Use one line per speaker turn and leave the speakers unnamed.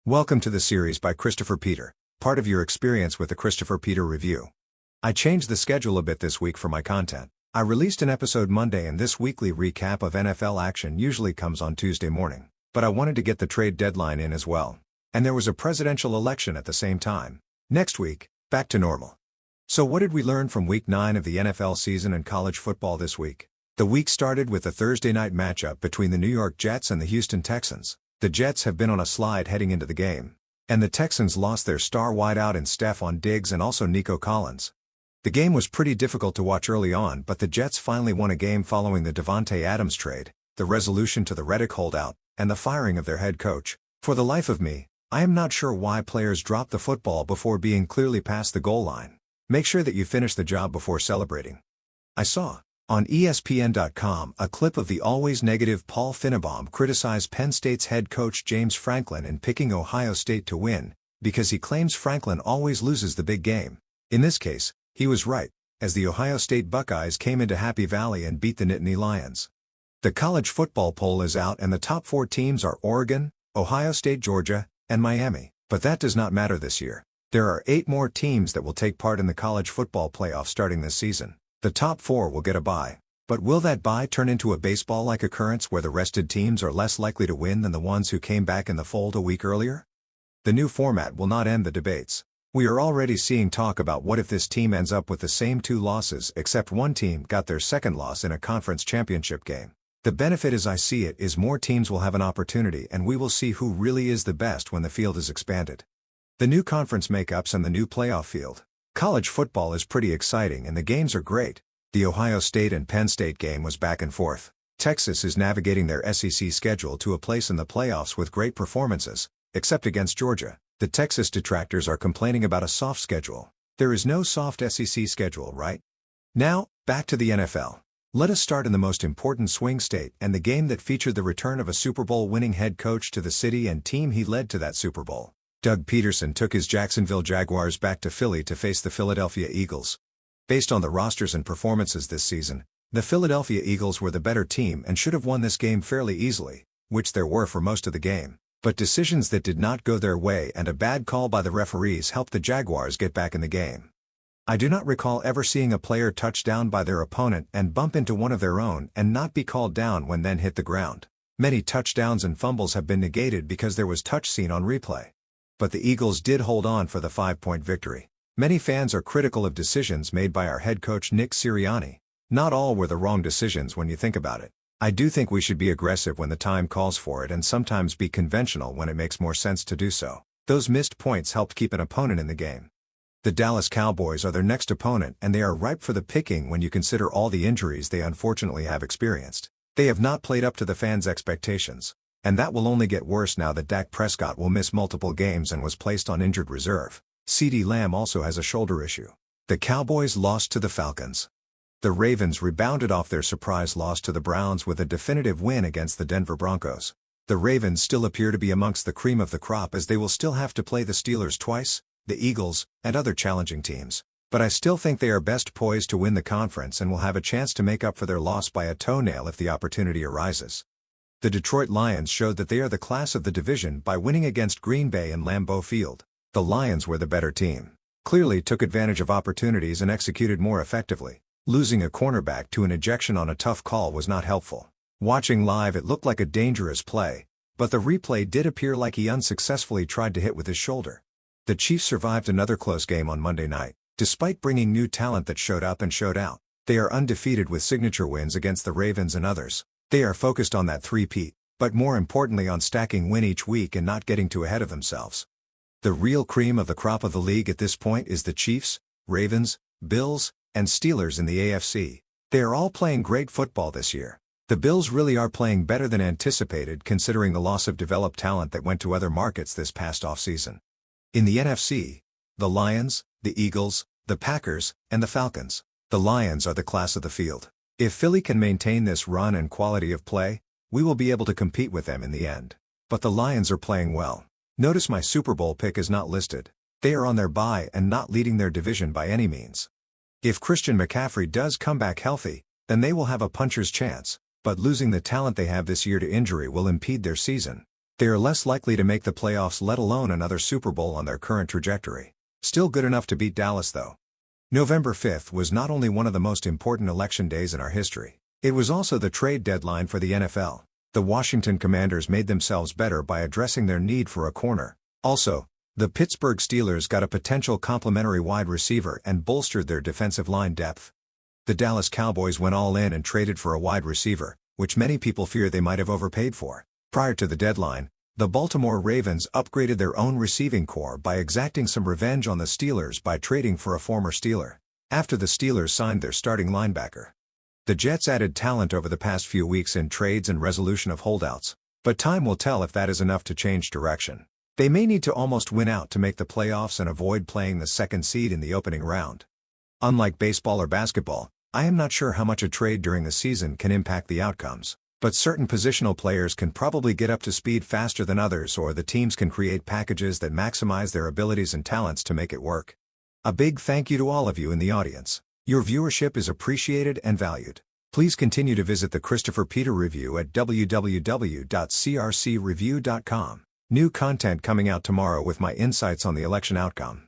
Welcome to the series by Christopher Peter, part of your experience with the Christopher Peter Review. I changed the schedule a bit this week for my content. I released an episode Monday and this weekly recap of NFL action usually comes on Tuesday morning, but I wanted to get the trade deadline in as well. And there was a presidential election at the same time. Next week, back to normal. So what did we learn from Week 9 of the NFL season and college football this week? The week started with the Thursday night matchup between the New York Jets and the Houston Texans. The Jets have been on a slide heading into the game, and the Texans lost their star wideout in Stefon Diggs and also Nico Collins. The game was pretty difficult to watch early on, but the Jets finally won a game following the Davante Adams trade, the resolution to the Reddick holdout, and the firing of their head coach. For the life of me, I am not sure why players drop the football before being clearly past the goal line. Make sure that you finish the job before celebrating. I saw on ESPN.com a clip of the always negative Paul Finebaum criticize Penn State's head coach James Franklin in picking Ohio State to win, because he claims Franklin always loses the big game. In this case, he was right, as the Ohio State Buckeyes came into Happy Valley and beat the Nittany Lions. The college football poll is out and the top 4 teams are Oregon, Ohio State, Georgia, and Miami, but that does not matter this year. There are 8 more teams that will take part in the college football playoff starting this season. The top 4 will get a bye. But will that bye turn into a baseball-like occurrence where the rested teams are less likely to win than the ones who came back in the fold a week earlier? The new format will not end the debates. We are already seeing talk about what if this team ends up with the same 2 losses except one team got their second loss in a conference championship game. The benefit as I see it is more teams will have an opportunity and we will see who really is the best when the field is expanded. The new conference makeups and the new playoff field. College football is pretty exciting and the games are great. The Ohio State and Penn State game was back and forth. Texas is navigating their SEC schedule to a place in the playoffs with great performances, except against Georgia. The Texas detractors are complaining about a soft schedule. There is no soft SEC schedule, right? Now, back to the NFL. Let us start in the most important swing state and the game that featured the return of a Super Bowl winning head coach to the city and team he led to that Super Bowl. Doug Peterson took his Jacksonville Jaguars back to Philly to face the Philadelphia Eagles. Based on the rosters and performances this season, the Philadelphia Eagles were the better team and should have won this game fairly easily, which there were for most of the game. But decisions that did not go their way and a bad call by the referees helped the Jaguars get back in the game. I do not recall ever seeing a player touch down by their opponent and bump into one of their own and not be called down when then hit the ground. Many touchdowns and fumbles have been negated because there was touch seen on replay. But the Eagles did hold on for the 5-point victory. Many fans are critical of decisions made by our head coach Nick Sirianni. Not all were the wrong decisions when you think about it. I do think we should be aggressive when the time calls for it and sometimes be conventional when it makes more sense to do so. Those missed points helped keep an opponent in the game. The Dallas Cowboys are their next opponent and they are ripe for the picking when you consider all the injuries they unfortunately have experienced. They have not played up to the fans' expectations. And that will only get worse now that Dak Prescott will miss multiple games and was placed on injured reserve. CeeDee Lamb also has a shoulder issue. The Cowboys lost to the Falcons. The Ravens rebounded off their surprise loss to the Browns with a definitive win against the Denver Broncos. The Ravens still appear to be amongst the cream of the crop as they will still have to play the Steelers twice, the Eagles, and other challenging teams. But I still think they are best poised to win the conference and will have a chance to make up for their loss by a toenail if the opportunity arises. The Detroit Lions showed that they are the class of the division by winning against Green Bay in Lambeau Field. The Lions were the better team. Clearly took advantage of opportunities and executed more effectively. Losing a cornerback to an ejection on a tough call was not helpful. Watching live it looked like a dangerous play, but the replay did appear like he unsuccessfully tried to hit with his shoulder. The Chiefs survived another close game on Monday night. Despite bringing new talent that showed up and showed out, they are undefeated with signature wins against the Ravens and others. They are focused on that three-peat, but more importantly on stacking win each week and not getting too ahead of themselves. The real cream of the crop of the league at this point is the Chiefs, Ravens, Bills, and Steelers in the AFC. They are all playing great football this year. The Bills really are playing better than anticipated considering the loss of developed talent that went to other markets this past offseason. In the NFC, the Lions, the Eagles, the Packers, and the Falcons. The Lions are the class of the field. If Philly can maintain this run and quality of play, we will be able to compete with them in the end. But the Lions are playing well. Notice my Super Bowl pick is not listed. They are on their bye and not leading their division by any means. If Christian McCaffrey does come back healthy, then they will have a puncher's chance, but losing the talent they have this year to injury will impede their season. They are less likely to make the playoffs, let alone another Super Bowl on their current trajectory. Still good enough to beat Dallas though. November 5th was not only one of the most important election days in our history, it was also the trade deadline for the NFL. The Washington Commanders made themselves better by addressing their need for a corner. Also, the Pittsburgh Steelers got a potential complementary wide receiver and bolstered their defensive line depth. The Dallas Cowboys went all in and traded for a wide receiver, which many people fear they might have overpaid for. Prior to the deadline, the Baltimore Ravens upgraded their own receiving corps by exacting some revenge on the Steelers by trading for a former Steeler. After the Steelers signed their starting linebacker, the Jets added talent over the past few weeks in trades and resolution of holdouts, but time will tell if that is enough to change direction. They may need to almost win out to make the playoffs and avoid playing the second seed in the opening round. Unlike baseball or basketball, I am not sure how much a trade during the season can impact the outcomes, but certain positional players can probably get up to speed faster than others, or the teams can create packages that maximize their abilities and talents to make it work. A big thank you to all of you in the audience. Your viewership is appreciated and valued. Please continue to visit the Christopher Peter Review at www.crcreview.com. New content coming out tomorrow with my insights on the election outcome.